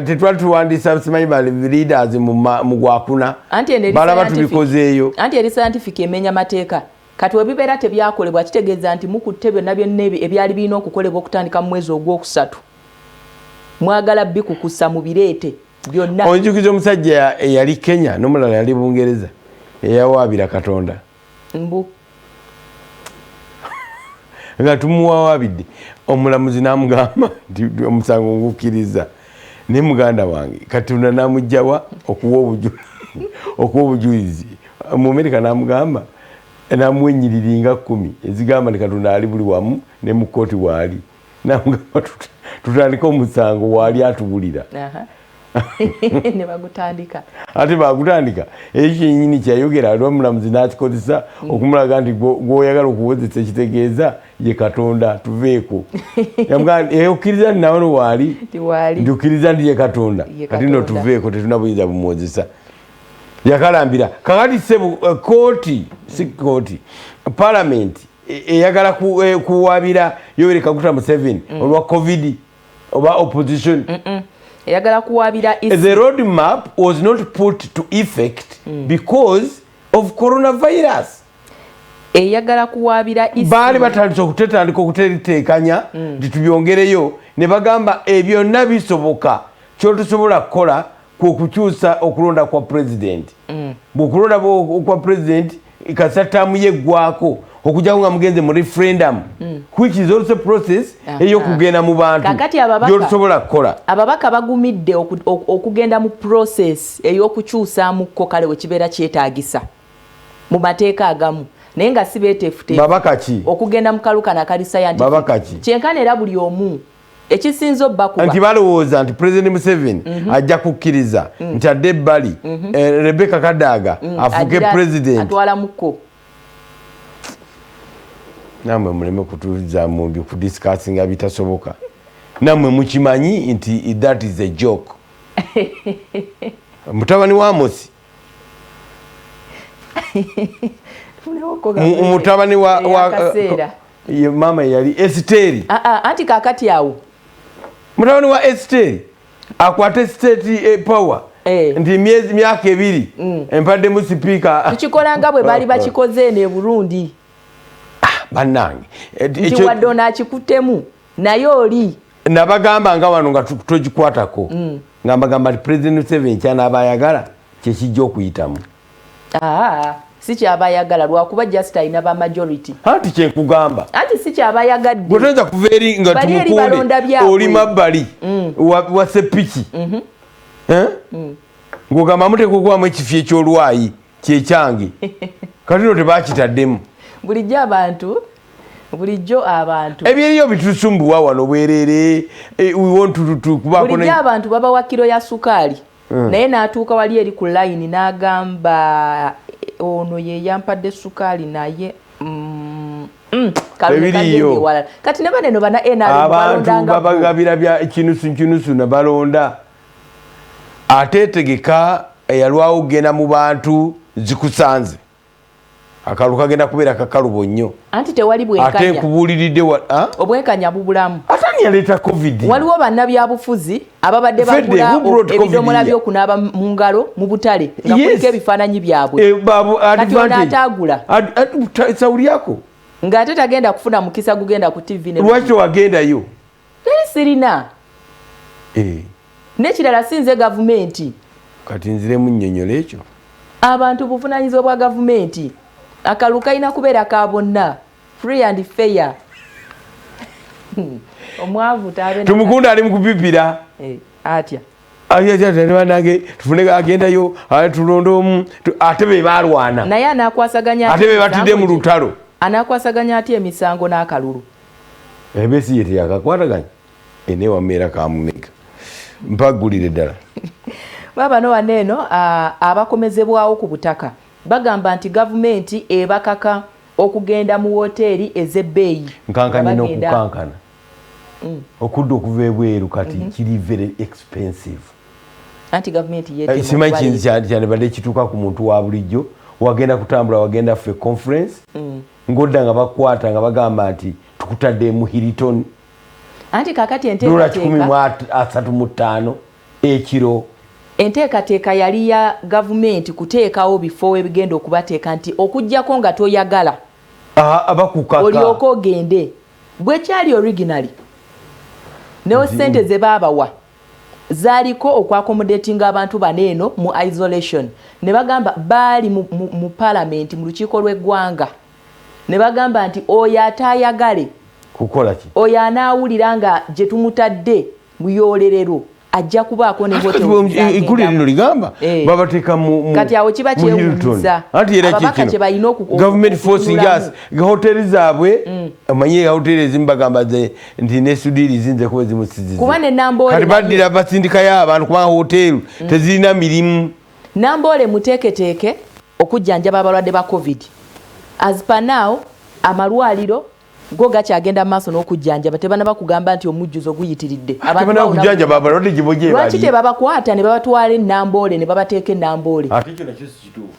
tetwali tuwandiisa simanyi ba leaders mu gwakuna. Balaba tubikozeeyo. Anti eri scientific emenya mateeka. Kati webibeera tebyakolebwa kitegeeza nti mukutte byonna byonna ebyali birina okukolebwa okutandika mu mwezi ogwokusatu. Mwagala bikukusa mu bireete byonna. Onjukiza omusajja eyali Kenya n'omulala yali Bungereza eyawaabira Katonda. Mbu nga tumuwaabidde omulamuzi n'amugamba nti omusango ngukkiriza ne muganda wange Katonda n'amugjawa okuwa obujulizi. Mu Amerika n'amugamba n'amwenyiriringa 10 ezigamba ni Katonda ali buli wamu ne mu kkooti waali n'amugamba tutandika omusango waali atubulira. ne bagutandika ate bagutandika ekyo nyini kyayogera alwamulamuzi n'akikozesa okumulaga nti gwoyagala okuwozesa ekitegeeza ye Katonda tuveeko. Yamugamba okkiriza nti nawe waali nti okkiriza nti ye Katonda kati nno tuveeko tetunabuyinza bumuwozesa. Yakalambira kakati sebu kooti si kooti parliament eyagala kuwaabira Yoweri Kaguta Museveni olwa COVID oba opposition. Eyagala kuwaabira the road map was not put to effect because of coronavirus. Eyagala kuwaabira baali batandise okutetandika okuteekanya nti tubyongereyo ne bagamba byonna bisoboka kyotusobola kukola kukukyusa okulonda kwa president. Bw'okulonda kwa president kasatamu yeggwako okujja nga mugenze mu referendum which is also process ey'okugenda mu bantu gy'olusobola kukola. Ababaka bagumidde okugenda mu process ey'okukyusaamuko kale we kibeera kyetaagisa mu mateeka agamu naye nga si beeteefuteefu babaka ki okugenda mu kalukana kali scientific babaka ki kyenkana era buli omu ekisinza obbakuba nti balowooza nti President Museveni ajja kukkiriza nti adde ebbali Rebecca Kadaga afuuke president atwala mukko. Namwe muleme kutuuza mu kudiscussinga bitasoboka. Namwe mukimanyi nti that is a joke. Mutabani wa Amosi mutabani wa mama yali Esteri anti kakati awo mutabani wa Esteri akwate state power nti myaka 2 empadde mu speaker tukikola nga bwe bali bakikoze ne Burundi bannange ekyo wadona akikuttemu naye oli nabagamba nga wano nga togikwatako ngamba President Museveni kyanabayagala kyekijja okuyitamu si kyabayagala lwakuba just alina ba majority anti kyenkugamba anti si kyabayagadde bwetoyinza kuva eri nga tumukunde oli mabbali wa sepiki ng'ogamba muteeka okubamu ekifo ekyolwayi kyekyange kati no tebakitaddemu bulijjo abantu ebyeriyo bitusumbuwa wano bwerere bulijjo abantu babawa kiro ya sukaali naye n'atuuka wali eri ku layini n'agamba ono ye yampadde sukaali naye kati ne baneno bana abantu babagabira bya kinusu ne balonda ateetegeka eyalwawo ogenda mu bantu zikusanze akalu kagenda kubeera kakalubo nnyo anti tewali bwenkanya ate nkubuuliridde obwenkanya bubulamu atani yaleeta covid waliwo bannabyabufuzi ababadde bagula ebidomola by'okunaaba mu ngalo mu butale nga kuliko ebifaananyi byabwe kati ono ataagula sawulyako ng'ate tagenda kufuna mukisa gugenda ku TV lwaki tewagendayo nali sirina n'ekirala sinze gavumenti kati nziremu nnyonnyola ekyo abantu buvunaanyizibwa bwa gavumenti akalu kalina kubeera ka bonna free and fair omwavu tumukunda ali mukupipira atya banange tufune agendayo tulonda omu ate be balwana naye anakwasaganya ate be batidde mu lutalo anakwasaganya atya emisango n'akalulu ebesi ye teyakakwataganya enewameera kamumeka mpagulire ddala babano waneeno abakomezebwawo ku butaka bagamba nti gavumenti ebakaka okugenda mu woteeri ez'ebbeeyi nkankanya n'okukankana okudda okuva ebweru kati kiri very expensive anti gavumenti simanyi kintu kyandibadde kituuka ku muntu wa bulijjo wagenda kutambula wagenda ffe conference ng'odda nga bakwata nga bagamba nti tukutadde mu Hilton anti kakati $135 ekiro enteekateeka yali ya gavumenti kuteekawo bifo ebigenda okubateeka nti okuggyako nga toyagala abakukaka olyoka ogende bwe kyali originally newo ssente ze baabawa zaaliko okwakomodatinga abantu baneeno mu isolation ne bagamba baali mu palamenti mu lukiiko lw'eggwanga ne bagamba nti oyo ataayagale kukola ki oyo anaawulira nga gye tumutadde muyolerero ajja kubaako neigulu lino ligamba babateeka kati awo kiba kyewuunyisa ababaka kye balina government forcing us hoteli zaabwe amanye hoteli ezimu bagamba nti nesudiiri zinze kuba zimusiziza kuba ne Namboole kati baddira basindikayo abantu kubanga hoteli tezirina mirimu Namboole muteeketeeke okujjanjaba abalwadde ba covid as per now amalwaliro go gakyagenda maaso n'okujjanjaba tebanaba kugamba nti omujjuzo guyitiridde lwaki tebabakwata ne babatwala Namboole ne babateeka Namboole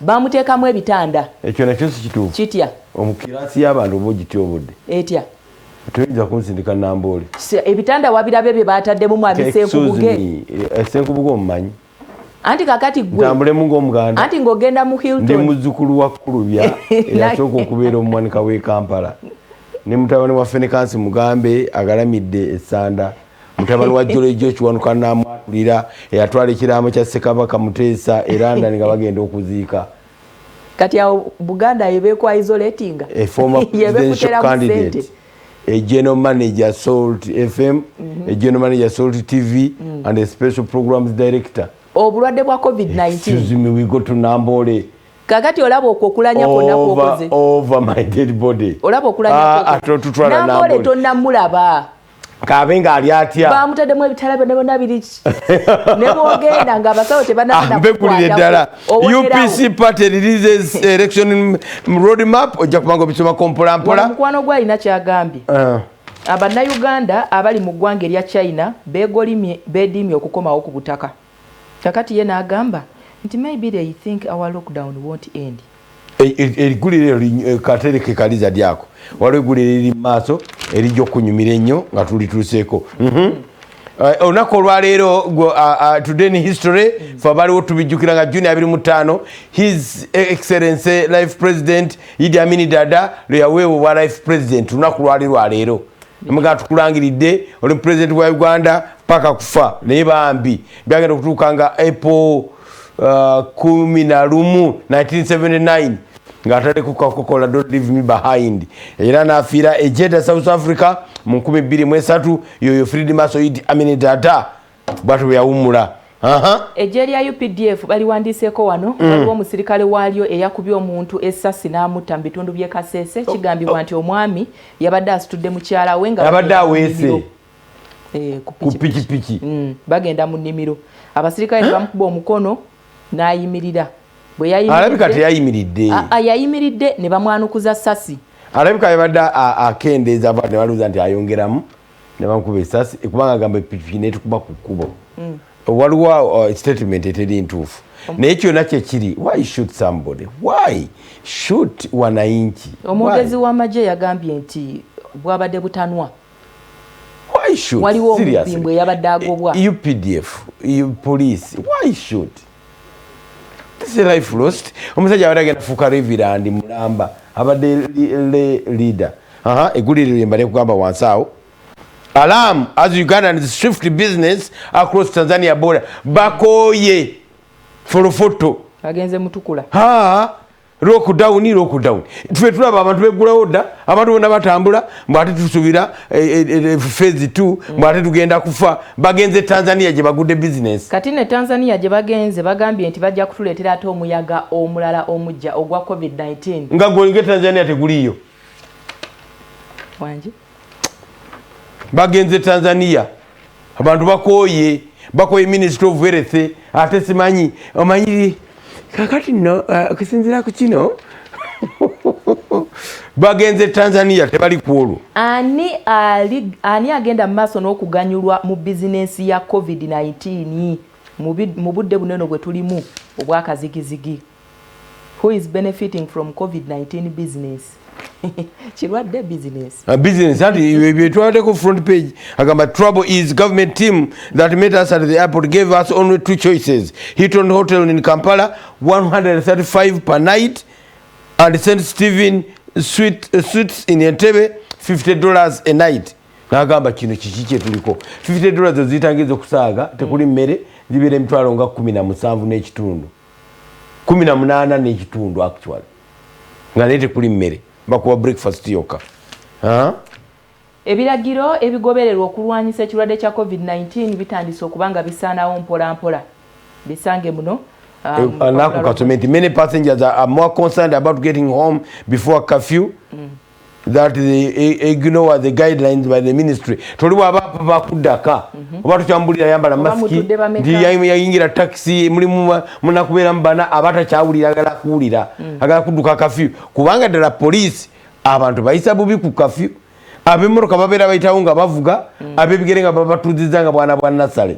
bamuteekamu ebitanda ekyo nakyo si kituufu kitya omukirasi y'abantu oba ogityobodde etya toyinza kunsindika Namboole ebitanda wabirabe bye bataddemu mwami Senkubuge omumanyi anti kakati gwe ntambulemu ng'omuganda anti ng'ogenda mu Hilton ndi muzzukulu wa Kulubya eyasooka okubeera omumwanika w'e Kampala ne mutabani wa Fenekansi Mugambe agalamidde essanda mutabani wa Jolejo Kiwanuka namwatulira eyatwala ekiraamo kya Ssekabaka Muteesa era ndani nga bagenda okuziika kati awo Buganda yebekwa isolating a former presidential candidate, a general manager Salt FM, a general manager Salt TV, and a special programs director. Obulwadde bwa COVID-19. Excuse me, we go to Nambole. Kakati olaba okwokulanya kwonna kwokoze. Over my dead body. Olaba okulanya kwokoze. Nambole tonnamulaba. Kabenga ali atya. Bamutaddemu ebitala bonna biri. Ne bwogenda ng'abasawo tebannafuna kukwata. Ddala. UPC party releases election roadmap ojja kubanga obisoma kompola mpola. Mukwano gwa alina kyagambye. Abannayuganda abali mu ggwanga erya China beedimye okukomawo ku butaka. Kakati ye n'agamba nti maybe they think our lockdown won't end. Erigulire katereke kaliza lyako waliwo eggulire liri mu maaso erijja okunyumira ennyo nga tulituuseeko. Olunaku olwaleero today in history fe abaliwo tubijjukira nga Juni 25 His Excellency Life President Idi Amin Dada lwe yaweebwa obwa Life President lunaku lwaleero emugana tukulangiridde oli President wa Uganda paka kufa naye bambi byagenda okutuuka nga April 11 1979 ng'atali ku Coca-Cola don't leave me behind era n'afiira e Jeddah South Africa mu 2003 yoyo Freedom Idi Amin Dada bwatyo bwe yawummula. Eggye lya UPDF baliwandiiseeko wano waliwo omusirikale waalyo eyakubye omuntu essasi n'amutta mu bitundu by'e Kasese kigambibwa nti omwami yabadde asitudde mukyala we nga yabadde aweese ku pikipiki bagenda mu nnimiro abasirikale bamukuba omukono n'ayimirira bwe alabika teyayimiridde yayimiridde ne bamwanukuza ssasi alabika yabadde akendeeza ne baluuza nti ayongeramu ne bamukuba essasi kubanga agamba epikipiki netukuba ku kkubo waliwo statement eteri ntuufu naye kyonna kyekiri why shoot somebody why shoot wananchi omwogezi w'amagye yagambye nti bwabadde butanwa why shoot waliwo omupimbwe yabadde agobwa UPDF police why shoot this is a life lost omusajja abadde agenda fuuka reverand mulamba abadde leader eggulire lyembale kugamba wansi awo alarm as Ugandans shift business across Tanzania border bakoye forofoto agenze mutukula lockdown tufe tulaba abantu beggulawo dda abantu bonna batambula mbwate tusubira phase 2 mbwate tugenda kufa bagenze Tanzania gye bagudde business kati ne Tanzania gye bagenze bagambye nti bajja kutuleetera ate omuyaga omulala omujja ogwa COVID-19 nga gwe Tanzania teguliyo wanji bagenze Tanzania abantu bakoye Ministry of Health ate simanyi omanyiri kakati no kusinzira ku kino bagenze Tanzania tebali kwolwo ani agenda mu maaso n'okuganyulwa mu bizinensi ya COVID-19 mu budde bunene bwe tulimu obwakazigizigi who is benefiting from COVID-19 business kirwadde business ati byetwaddeko front page agamba trouble is government team that met us at the airport gave us only 2 choices Hilton Hotel in Kampala 135 per night and St. Stephen suites in Entebbe $50 a night nagamba kino kiki kyetuliko $50 ozitangiza okusaaga tekuli mmere zibeera emitwalo nga 17 n'ekitundu 18 n'ekitundu actually nga naye tekuli mmere bakuwa breakfast yoka ebiragiro ebigobererwa okulwanyisa ekirwadde kya COVID-19 bitandise okubanga bisaanawo mpola mpola bisange muno naku kasomenti many passengers are more concerned about getting home before curfew that they ignore the guidelines by the ministry toliwo abapa bakuddaka oba tukyambulira yambala masiki nti yayingira taxi mulimu munakubeeramu bana abatakyawulira agala kuwulira agala kudduka kafyu kubanga ddala poliisi abantu bayisa bubi ku kafyu ab'emmotoka babeera bayitawo nga bavuga ab'ebigere nga babatuuziza nga bwana bwa Nasale.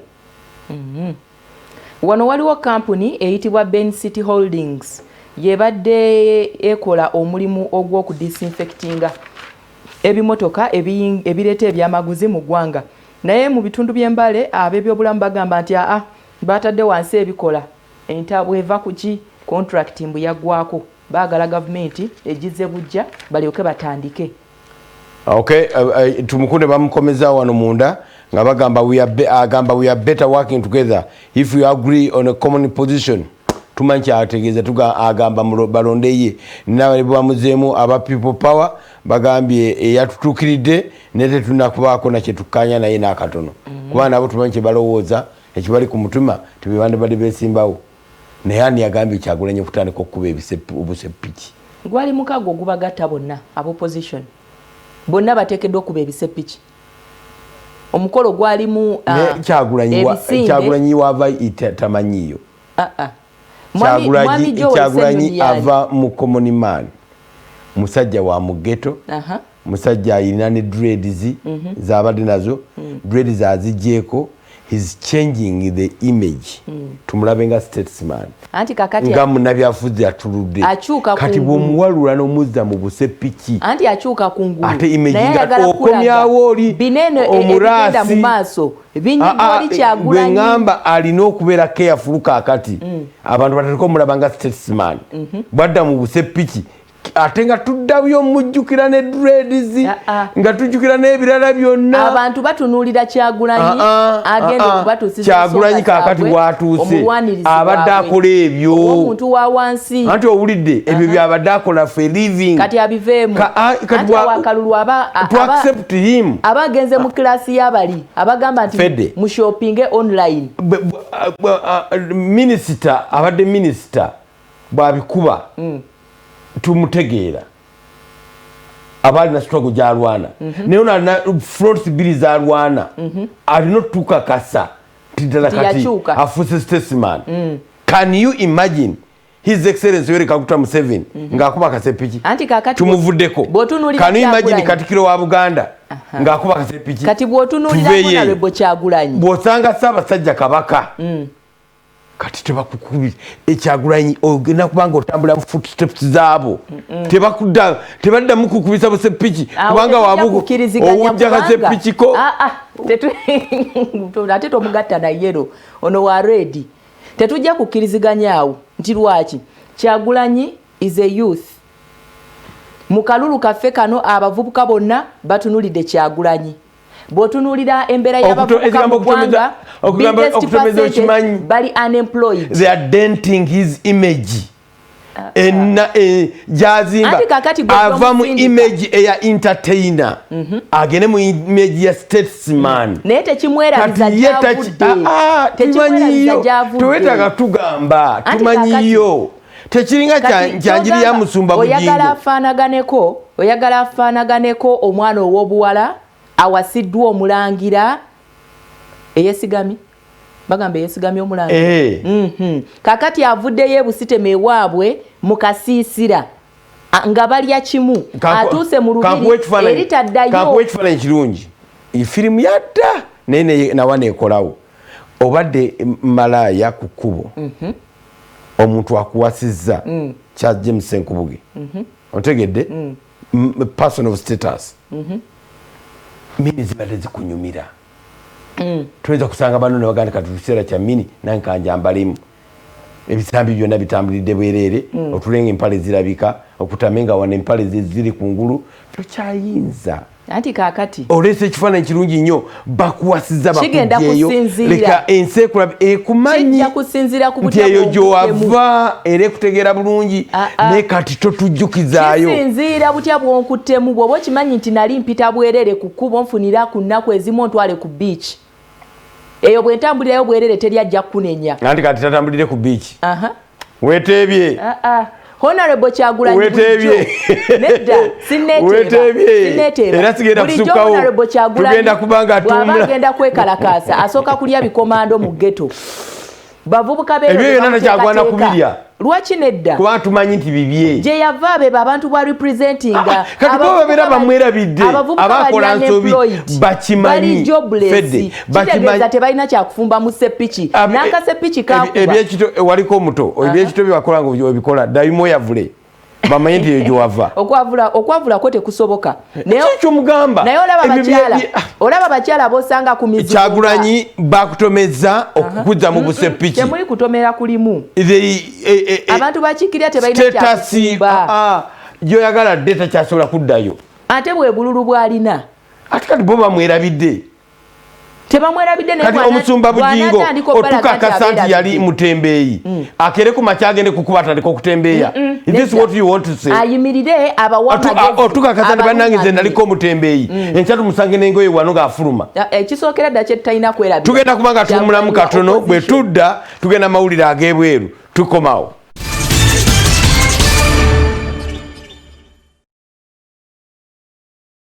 Wano waliwo kampuni eyitibwa Ben City Holdings yebadde ekola omulimu ogw'okudisinfectinga ebimotoka ebireeta ebyamaguzi mu ggwanga naye mu bitundu by'embale ab'ebyobulamu bagamba nti batadde wansi ebikola entabwe eva ku ki contract mbu yaggwako baagala gavumenti egize bujja balyoke batandike. Okay, tumukunde bamukomeza wano munda nga bagamba we are better working together if we agree on a common position. tumanyi kyategeeza agamba balondeye nawe bamuzeemu aba people power bagambye eyatutuukiridde ne tetunakubaako nakye tukkanya naye n'akatono kuba nabo tumanyi kye balowooza ekibali ku mutima tebibande badde beesimbawo naye ani yagambye Kyagulanyi okutandika okukuba obuseppiki gwali mukago ogubagatta bonna abopposition bonna bateekeddwa okuba ebiseppiki omukolo gwalimu Kyagulanyi wava tamanyiyo Kyagulanyi ava mu common man musajja wa mugeto musajja alina ne dreads zabadde nazo dreads azijjeeko he's changing the image tumulabe nga statesman anti kakati nga munnabyafuzi atuludde kati bw'omuwalula n'omuzza mu buseppiki anti akyuka kungulu ate image nga okomyawo oli omuraasi mu maaso binyiga oli Kyagulanyi ngamba alina okubeera careful kakati abantu batatiko mulaba nga statesman bwadda mu buseppiki ate nga tuddayo mujjukira ne dreads nga tujjukira n'ebirala byonna abantu batunuulira Kyagulanyi agenda okubatuusiza Kyagulanyi kakati watuuse abadde akola ebyo omuntu wa wansi anti owulidde ebyo byabadde akola for living kati abiveemu anti wakalulu accept him abagenze mu kilasi y'abali abagamba nti mu shopping online minisita abadde minisita bwabikuba tumutegeera abali na struggle gyalwana naye alina front bill zalwana alina otukakasa tidala kati afuuse statesman can you imagine his excellency Yoweri Kaguta Museveni ng'akuba kaseppiki tumuvuddeko can you imagine Katikiro wa Buganda ng'akuba kaseppiki kati bw'otunuulira Honorable Kyagulanyi bw'osanga Ssaabasajja Kabaka kati tebakukubira Kyagulanyi ogenda kubanga otambula mu footsteps zaabo tebadda mukukubisa buseppiki kubanga wabuku owujja kaseppikiko ate tomugatta na yero ono wa redi tetujja kukkiriziganyaawo nti lwaki Kyagulanyi is a youth mu kalulu kaffe kano abavubuka bonna batunulidde Kyagulanyi bw'otunuulira embeera y'abavubuka mu ggwanga bali unemployed they are denting his image gyazimba ava mu image eya entertainer agende mu image ya statesman naye tekimwerabiza gyavudde tewetaaga tugamba tumanyiyo tekiringa kyanjiri ya musumba bugingo oyagala afaanaganeko omwana ow'obuwala awasiddwa omulangira eyesigamye bagamba eyesigamye omulangira kakati avuddeyo ebusiteme ewaabwe mu kasiisira nga balya kimu atuuse mu lubiri eritaddayo ekifaananyi kirungi firimu yadda naye nawa neekolawo obadde malaaya ku kkubo omuntu akuwasizza kya James Senkubuge otegedde person of status mini zibadde zikunyumira tuyinza kusanga bano ne baganda kati tukiseera kya mini nange kanjambalimu ebisambi byonna bitambulidde bwereere otulenga empale zirabika okutamenga wana empale ziri kungulu tokyayinza anti kakati olese ekifaananyi kirungi nnyo bakuwasiza bakugyeyo leka ensi ekulaba ekumanyi nti eyo gyowava era ekutegeera bulungi naye kati totujjukizaayo kisinziira butya bwonkuttemu bw'oba okimanyi nti nali mpita bwerere ku kkubo nfunira ku nnaku ezimu ontwale ku beach eyo bwe ntambulirayo bwerere teri ajja kunenya anti kati tatambulire ku beach weeteebye Honorable Kyagulanyi weeteebye nedda sinneeteeba era sigenda kusukkawo tugenda kubanga bw'aba agenda kwekalakaasa asooka kulya bikomando mu ghetto bavubuka ebyo byonna nakyagwana kubirya lwaki nedda kuba tumanyi nti bibye gye yava be abantu ba representinga kati bo babeera bamwerabidde abakola nsobi bakimanyi fedde kitegeeza tebalina kyakufumba mu seppiki n'akaseppiki kakuba waliko omuto ebyekito byebakola nga obikola dayimo yavule bamanyi nti eyo gyewava okwavulako tekusoboka kyomugamba naye olaba bakyala bosanga ku mizigo Kyagulanyi bakutomeza okukuzza mu buseppiki temuli kutomera kulimu abantu bakikirya tebalina kyakufumba gyoyagala dde takyasobola kuddayo ate bwe bululu bwalina ate kati bo bamwerabidde tebamwerabidde kati omusumba Bujingo otukakasa nti yali mutembeeyi akere ku makyagende kukuba atandika okutembeeya. Is this what you want to say? Ayimirire otukakasa nti bannange nze naliko omutembeeyi enkya tumusange n'engoye wano ng'afuluma. Ekisookera ddala kye tutalina kwerabira tugenda kuba nga tuwummulamu katono bwe tudda tugenda mawulire ag'ebweru tukomawo.